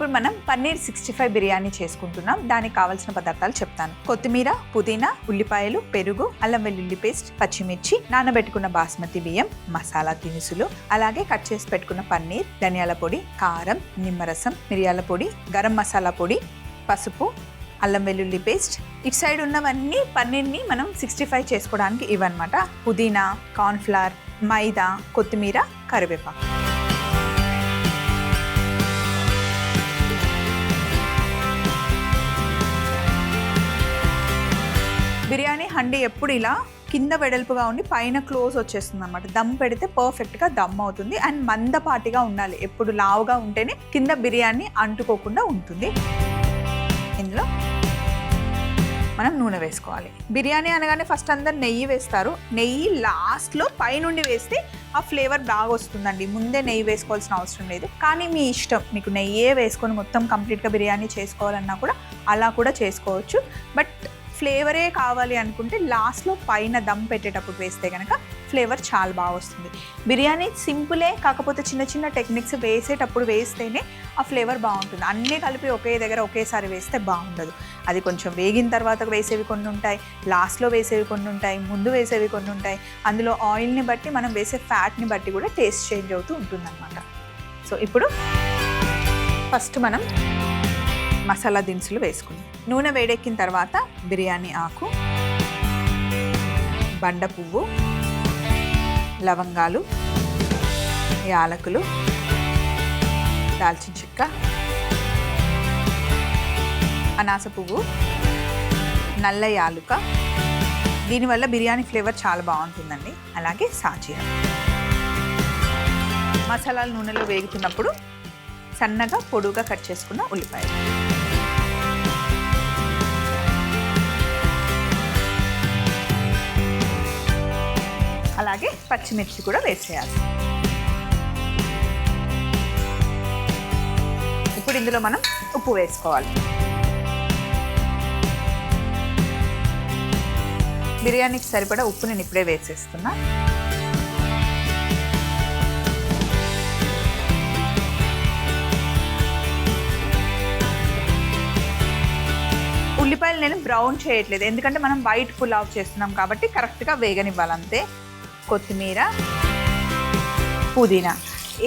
ఇప్పుడు మనం పన్నీర్ 65 బిర్యానీ చేసుకుంటున్నాం. దానికి కావాల్సిన పదార్థాలు చెప్తాను. కొత్తిమీర, పుదీనా, ఉల్లిపాయలు, పెరుగు, అల్లం వెల్లుల్లి పేస్ట్, పచ్చిమిర్చి, నానబెట్టుకున్న బాస్మతి బియ్యం, మసాలా దినుసులు, అలాగే కట్ చేసి పెట్టుకున్న పన్నీర్, ధనియాల పొడి, కారం, నిమ్మరసం, మిరియాల పొడి, గరం మసాలా పొడి, పసుపు, అల్లం వెల్లుల్లి పేస్ట్. ఇటు సైడ్ ఉన్నవన్నీ పన్నీర్ని మనం 65 చేసుకోవడానికి ఇవన్నమాట. పుదీనా, కార్న్ఫ్లవర్, మైదా, కొత్తిమీర, కరివేపాకు. బిర్యానీ హండీ ఎప్పుడు ఇలా కింద వెడల్పుగా ఉండి పైన క్లోజ్ వచ్చేస్తుంది అన్నమాట. దమ్ పెడితే పర్ఫెక్ట్గా దమ్ అవుతుంది. అండ్ మందపాటిగా ఉండాలి. ఎప్పుడు లావుగా ఉంటేనే కింద బిర్యానీ అంటుకోకుండా ఉంటుంది. ఇందులో మనం నూనె వేసుకోవాలి. బిర్యానీ అనగానే ఫస్ట్ అందరు నెయ్యి వేస్తారు. నెయ్యి లాస్ట్లో పైనుండి వేస్తే ఆ ఫ్లేవర్ బాగా వస్తుందండి. ముందే నెయ్యి వేసుకోవాల్సిన అవసరం లేదు. కానీ మీ ఇష్టం, మీకు నెయ్యే వేసుకొని మొత్తం కంప్లీట్గా బిర్యానీ చేసుకోవాలన్నా కూడా అలా కూడా చేసుకోవచ్చు. బట్ ఫ్లేవరే కావాలి అనుకుంటే లాస్ట్లో పైన దమ్ పెట్టేటప్పుడు వేస్తే కనుక ఫ్లేవర్ చాలా బాగా వస్తుంది. బిర్యానీ సింపులే, కాకపోతే చిన్న చిన్న టెక్నిక్స్ వేసేటప్పుడు వేస్తేనే ఆ ఫ్లేవర్ బాగుంటుంది. అన్నీ కలిపి ఒకే దగ్గర ఒకేసారి వేస్తే బాగుండదు. అది కొంచెం వేగిన తర్వాత వేసేవి కొన్ని ఉంటాయి, లాస్ట్లో వేసేవి కొన్ని ఉంటాయి, ముందు వేసేవి కొన్ని ఉంటాయి. అందులో ఆయిల్ని బట్టి, మనం వేసే ఫ్యాట్ని బట్టి కూడా టేస్ట్ చేంజ్ అవుతూ ఉంటుందన్నమాట. సో ఇప్పుడు ఫస్ట్ మనం మసాలా దినుసులు వేసుకుందాం. నూనె వేడెక్కిన తర్వాత బిర్యానీ ఆకు, బండ పువ్వు, లవంగాలు, యాలకులు, దాల్చిన చెక్క, అనాస పువ్వు, నల్ల యాలుక. దీనివల్ల బిర్యానీ ఫ్లేవర్ చాలా బాగుంటుందండి. అలాగే సాజీరా. మసాలాలు నూనెలో వేగుతున్నప్పుడు సన్నగా పొడుగా కట్ చేసుకున్న ఉల్లిపాయలు, అలాగే పచ్చిమిర్చి కూడా వేసేయాలి. ఇప్పుడు ఇందులో మనం ఉప్పు వేసుకోవాలి. బిర్యానీకి సరిపడా ఉప్పు నేను ఇప్పుడే వేసేస్తున్నా. ఉల్లిపాయలు నేను బ్రౌన్ చేయట్లేదు, ఎందుకంటే మనం వైట్ పులావ్ చేస్తున్నాం కాబట్టి కరెక్ట్గా వేగనివ్వాలంతే. కొత్తిమీర, పుదీనా.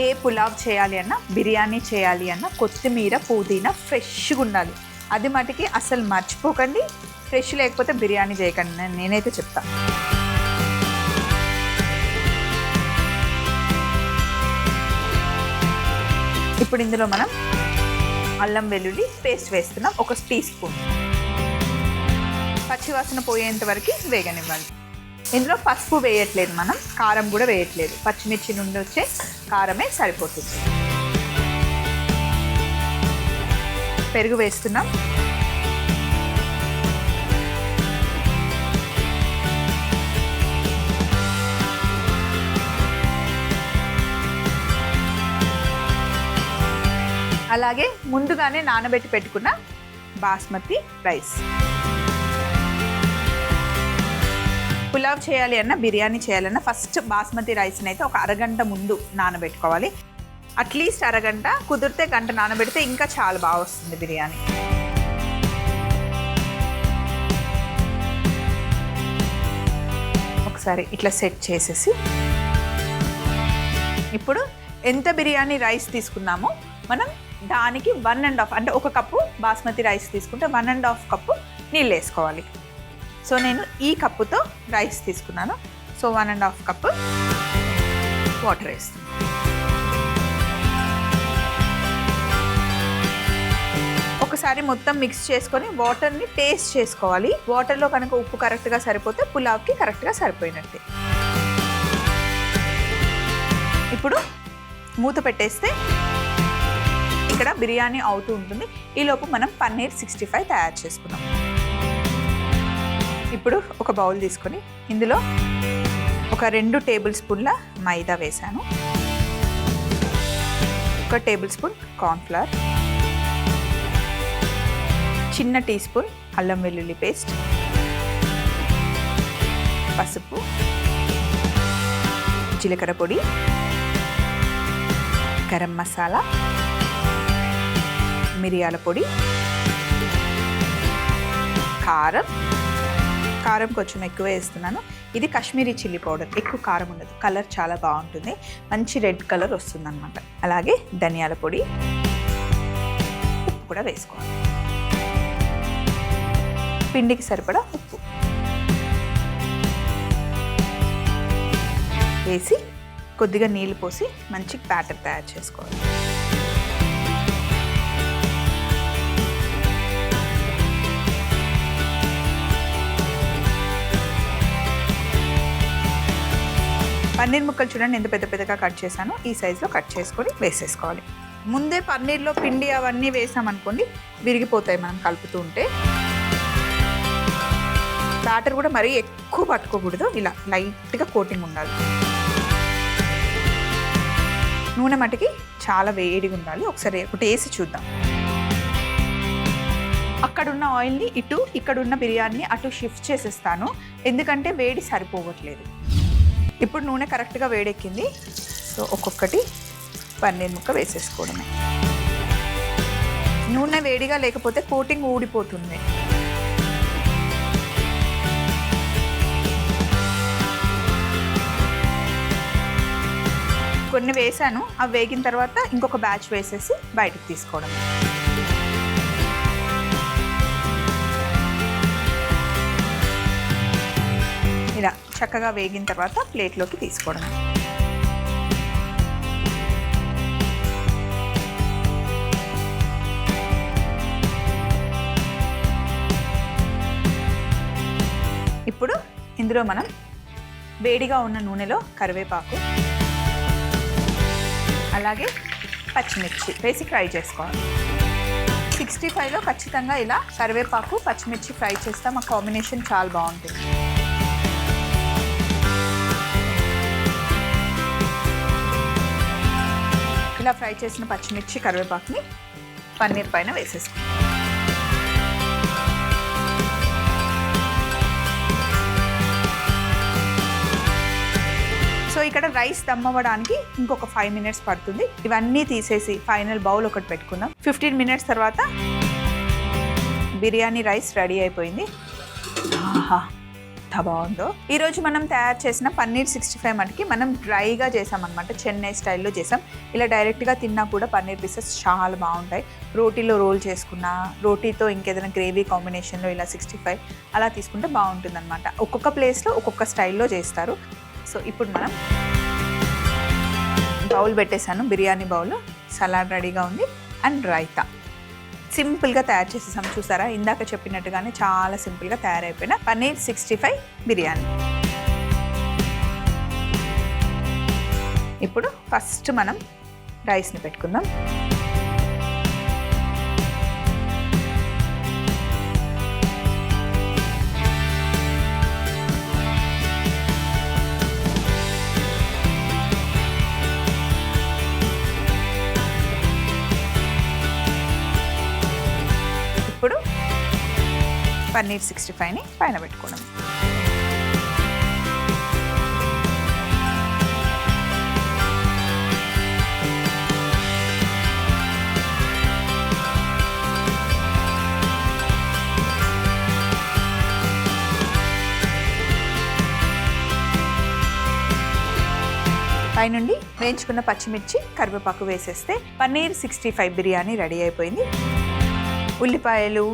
ఏ పులావ్ చేయాలి అన్నా, బిర్యానీ చేయాలి అన్నా కొత్తిమీర, పుదీనా ఫ్రెష్గా ఉండాలి. అది మటుకి అసలు మర్చిపోకండి. ఫ్రెష్ లేకపోతే బిర్యానీ చేయకండి, నేనైతే చెప్తాను. ఇప్పుడు ఇందులో మనం అల్లం వెల్లుల్లి పేస్ట్ వేస్తున్నాం, 1 టీ స్పూన్. పచ్చివాసన పోయేంత వరకు వేగనివ్వాలి. ఇందులో పసుపు వేయట్లేదు, మనం కారం కూడా వేయట్లేదు. పచ్చిమిర్చి నుండి వచ్చే కారమే సరిపోతుంది. పెరుగు వేస్తున్నాం. అలాగే ముందుగానే నానబెట్టి పెట్టుకున్న బాస్మతి రైస్. పులావ్ చేయాలి అన్నా, బిర్యానీ చేయాలన్నా ఫస్ట్ బాస్మతి రైస్ని అయితే ఒక అరగంట ముందు నానబెట్టుకోవాలి. అట్లీస్ట్ అరగంట, కుదిరితే గంట నానబెడితే ఇంకా చాలా బాగా వస్తుంది బిర్యానీ. ఒకసారి ఇట్లా సెట్ చేసేసి ఇప్పుడు ఎంత బిర్యానీ రైస్ తీసుకున్నామో మనం దానికి 1.5, అంటే 1 కప్పు బాస్మతి రైస్ తీసుకుంటే 1.5 కప్పు నీళ్ళు వేసుకోవాలి. సో నేను ఈ కప్పుతో రైస్ తీసుకున్నాను. సో 1.5 కప్పు వాటర్ వేస్తున్నాను. ఒకసారి మొత్తం మిక్స్ చేసుకొని వాటర్ని టేస్ట్ చేసుకోవాలి. వాటర్లో కనుక ఉప్పు కరెక్ట్గా సరిపోతే పులావ్కి కరెక్ట్గా సరిపోయినట్టే. ఇప్పుడు మూత పెట్టేస్తే ఇక్కడ బిర్యానీ అవుతూ ఉంటుంది. ఈలోపు మనం పన్నీర్ 65 తయారు చేసుకున్నాం. ఇప్పుడు ఒక బౌల్ తీసుకొని ఇందులో ఒక 2 టేబుల్ స్పూన్ల మైదా వేసాను, 1 టేబుల్ స్పూన్ కార్న్ఫ్లవర్, చిన్న టీ స్పూన్ అల్లం వెల్లుల్లి పేస్ట్, పసుపు, జీలకర్ర పొడి, గరం మసాలా, మిరియాల పొడి, కారం కొంచెం ఎక్కువ వేస్తున్నాను. ఇది కాశ్మీరీ చిల్లీ పౌడర్, ఎక్కువ కారం ఉండదు, కలర్ చాలా బాగుంటుంది, మంచి రెడ్ కలర్ వస్తుంది అనమాట. అలాగే ధనియాల పొడి, ఉప్పు కూడా వేసుకోవాలి, పిండికి సరిపడా ఉప్పు వేసి కొద్దిగా నీళ్ళు పోసి మంచి బ్యాటర్ తయారు చేసుకోవాలి. పన్నీర్ ముక్కలు చూడండి ఎంత పెద్ద పెద్దగా కట్ చేశాను. ఈ సైజులో కట్ చేసుకొని వేసేసుకోవాలి. ముందే పన్నీర్లో పిండి అవన్నీ వేసామనుకోండి విరిగిపోతాయి మనం కలుపుతూ ఉంటే. బ్యాటర్ కూడా మరీ ఎక్కువ పట్టుకోకూడదు, ఇలా లైట్గా కోటింగ్ ఉండాలి. నూనె మటుకి చాలా వేడిగా ఉండాలి. ఒకసారి వేసి చూద్దాం. అక్కడున్న ఆయిల్ని ఇటు, ఇక్కడున్న బిర్యానీని అటు షిఫ్ట్ చేసేస్తాను, ఎందుకంటే వేడి సరిపోవట్లేదు. ఇప్పుడు నూనె కరెక్ట్గా వేడెక్కింది. సో ఒక్కొక్కటి పన్నీర్ ముక్క వేసేసుకోవడమే. నూనె వేడిగా లేకపోతే కోటింగ్ ఊడిపోతుంది. కొన్ని వేసాను, అవి వేగిన తర్వాత ఇంకొక బ్యాచ్ వేసేసి బయటకు తీసుకోవడం. ఇలా చక్కగా వేగిన తర్వాత ప్లేట్లోకి తీసుకోవడం. ఇప్పుడు ఇందులో మనం వేడిగా ఉన్న నూనెలో కరివేపాకు అలాగే పచ్చిమిర్చి వేసి ఫ్రై చేసుకోవాలి. 65లో ఖచ్చితంగా ఇలా కరివేపాకు పచ్చిమిర్చి ఫ్రై చేస్తాం, ఆ కాంబినేషన్ చాలా బాగుంటుంది. ఇలా ఫ్రై చేసిన పచ్చిమిర్చి కరివేపాకుని పన్నీర్ పైన వేసేసుకోండి. సో ఇక్కడ రైస్ దమ్ అవ్వడానికి ఇంకొక 5 minutes పడుతుంది. ఇవన్నీ తీసేసి ఫైనల్ బౌల్ ఒకటి పెట్టుకుందాం. 15 minutes తర్వాత బిర్యానీ రైస్ రెడీ అయిపోయింది. ఆహా ఎంత బాగుందో. ఈరోజు మనం తయారు చేసిన పన్నీర్ 65 మటుకి మనం డ్రైగా చేసామన్నమాట, చెన్నై స్టైల్లో చేసాం. ఇలా డైరెక్ట్గా తిన్నా కూడా పన్నీర్ పీసెస్ చాలా బాగుంటాయి. రోటీలో రోల్ చేసుకున్నా, రోటీతో ఇంకేదైనా గ్రేవీ కాంబినేషన్లో ఇలా 65 అలా తీసుకుంటే బాగుంటుంది అనమాట. ఒక్కొక్క ప్లేస్లో ఒక్కొక్క స్టైల్లో చేస్తారు. సో ఇప్పుడు మనం బౌల్ పెట్టేశాను, బిర్యానీ బౌల్, సలాడ్ రెడీగా ఉంది అండ్ రైతా. సింపుల్గా తయారు చేసేసాం. చూసారా, ఇందాక చెప్పినట్టుగానే చాలా సింపుల్గా తయారైపోయిన పన్నీర్ 65 బిర్యానీ. ఇప్పుడు ఫస్ట్ మనం రైస్ని పెట్టుకుందాం. ఇప్పుడు పన్నీర్ 65ని పైన పెట్టుకోవడం. పైనుండి వేయించుకున్న పచ్చిమిర్చి కరివేపాకు వేసేస్తే పన్నీర్ 65 బిర్యానీ రెడీ అయిపోయింది. ఉల్లిపాయలు,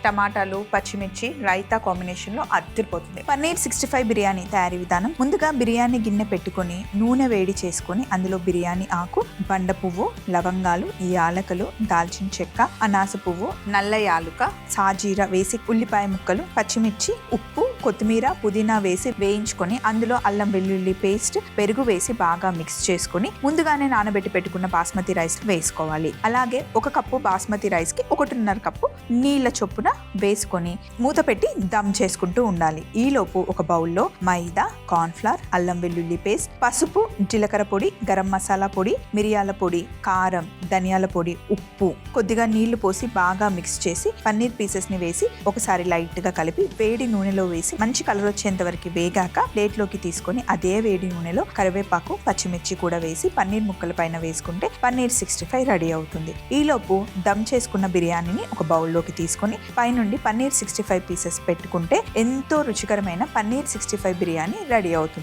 టమాటాలు, పచ్చిమిర్చి, రైతా కాంబినేషన్లో అదిరిపోతుంది. పన్నీర్ 65 బిర్యానీ తయారీ విధానం: ముందుగా బిర్యానీ గిన్నె పెట్టుకొని నూనె వేడి చేసుకొని అందులో బిర్యానీ ఆకు, బండ పువ్వు, లవంగాలు, యాలకులు, దాల్చిన చెక్క, అనాస పువ్వు, నల్ల యాలుక, సాజీర వేసి ఉల్లిపాయ ముక్కలు, పచ్చిమిర్చి, ఉప్పు, కొత్తిమీర, పుదీనా వేసి వేయించుకొని అందులో అల్లం వెల్లుల్లి పేస్ట్, పెరుగు వేసి బాగా మిక్స్ చేసుకొని ముందుగానే నానబెట్టి పెట్టుకున్న బాస్మతి రైస్ వేసుకోవాలి. అలాగే 1 కప్పు బాస్మతి రైస్ కి 1.5 కప్పు నీళ్ళ చొప్పున వేసుకొని మూత పెట్టి దమ్ చేసుకుంటూ ఉండాలి. ఈలోపు ఒక బౌల్లో మైదా, కార్న్ఫ్లవర్, అల్లం వెల్లుల్లి పేస్ట్, పసుపు, జీలకర్ర పొడి, గరం మసాలా పొడి, మిరియాల పొడి, కారం, ధనియాల పొడి, ఉప్పు, కొద్దిగా నీళ్లు పోసి బాగా మిక్స్ చేసి పన్నీర్ పీసెస్ ని వేసి ఒకసారి లైట్ గా కలిపి వేడి నూనెలో వేసి మంచి కలర్ వచ్చేంత వరకు వేగాక ప్లేట్లోకి తీసుకొని అదే వేడి నూనెలో కరివేపాకు, పచ్చిమిర్చి కూడా వేసి పన్నీర్ ముక్కల పైన వేసుకుంటే పన్నీర్ 65 రెడీ అవుతుంది. ఈలోపు దమ్ చేసుకున్న బిర్యానీని ఒక బౌల్లోకి తీసుకొని పైనుండి పన్నీర్ 65 పీసెస్ పెట్టుకుంటే ఎంతో రుచికరమైన పన్నీర్ 65 బిర్యానీ రెడీ అవుతుంది.